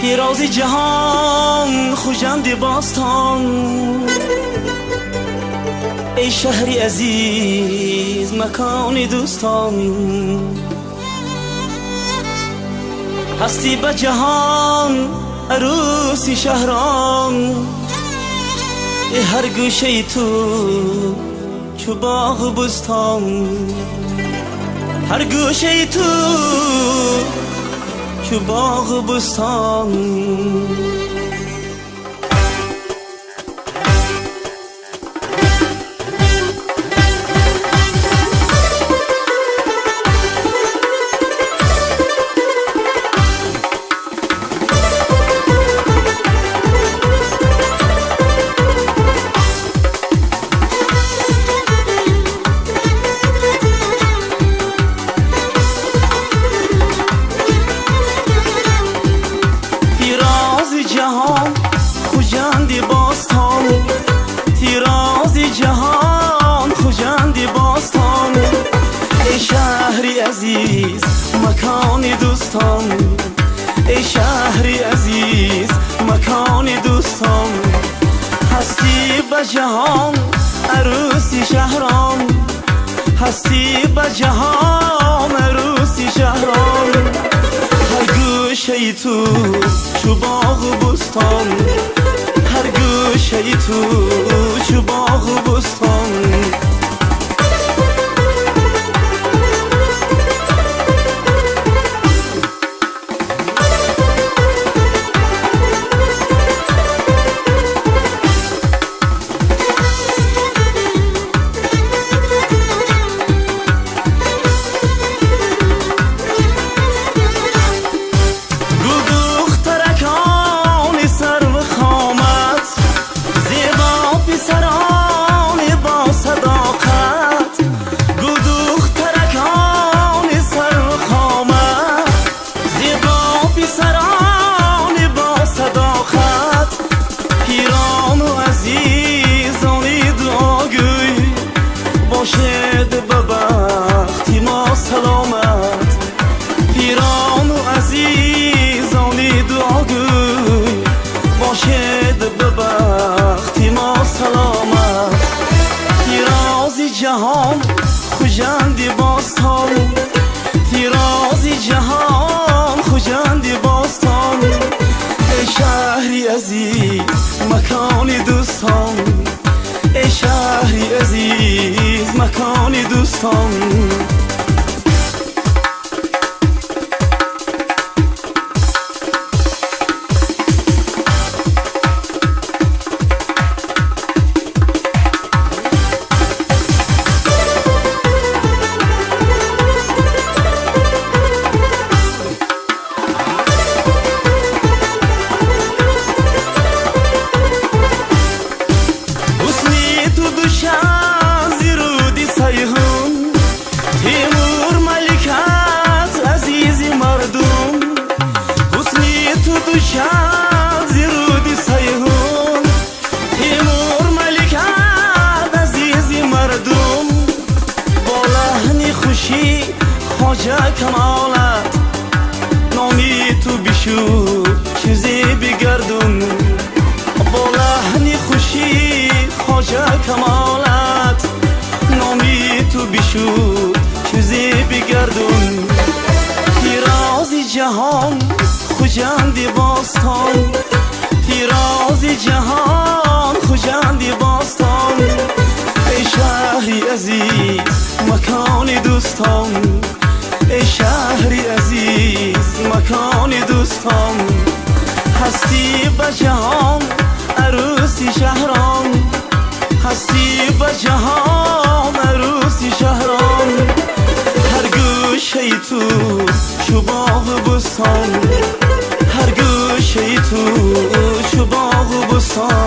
پیراز جهان خوشند باستان، ای شهری عزیز مکان دوستان. هستی به جهان عروسی شهران، ای هر گوشه تو چو باغ بستان، هر گوشه تو چو باغ بستان. خوشندی باستان، تیراز جهان خوشندی باستان، ای شهری عزیز مکان دوستان، ای شهری عزیز مکان دوستان. هستی به جهان عروسی شهران، هستی به جهان عروسی شهران، هر گوشه تو چو باغ بستان، هر گوشه تو چو باغ بستان. باشد به بختی ما سلامت، پیران و عزیزانی دعاگوی، باشد به بختی ما سلامت. تیراز جهان خوشندی باستان، تیراز جهان خوشندی باستان، ای شهری عزیز مکان دوستان، ای شهری عزیز مکان دوستان. تیمور ملکت عزیزی مردم، حسنی تو دوشد زیرودی سیهون، تیمور ملکت عزیزی مردم، با لحنی خوشی خواجه کمالت، نامی تو بشود چیزی بگردون، با لحنی خوشی خواجه کمالت، نامی تو بشود چیزی بگردون. تیراز جهان خوشندی باستان، تیراز جهان خوشندی باستان، ای شهری عزیز مکان دوستان، ای شهری عزیز مکان دوستان. هستی به جهان عروسی شهران، هستی به جهان عروسی شهران، هر گوشه تو چو باغ بستان، هر گوشه تو چو باغ بستان.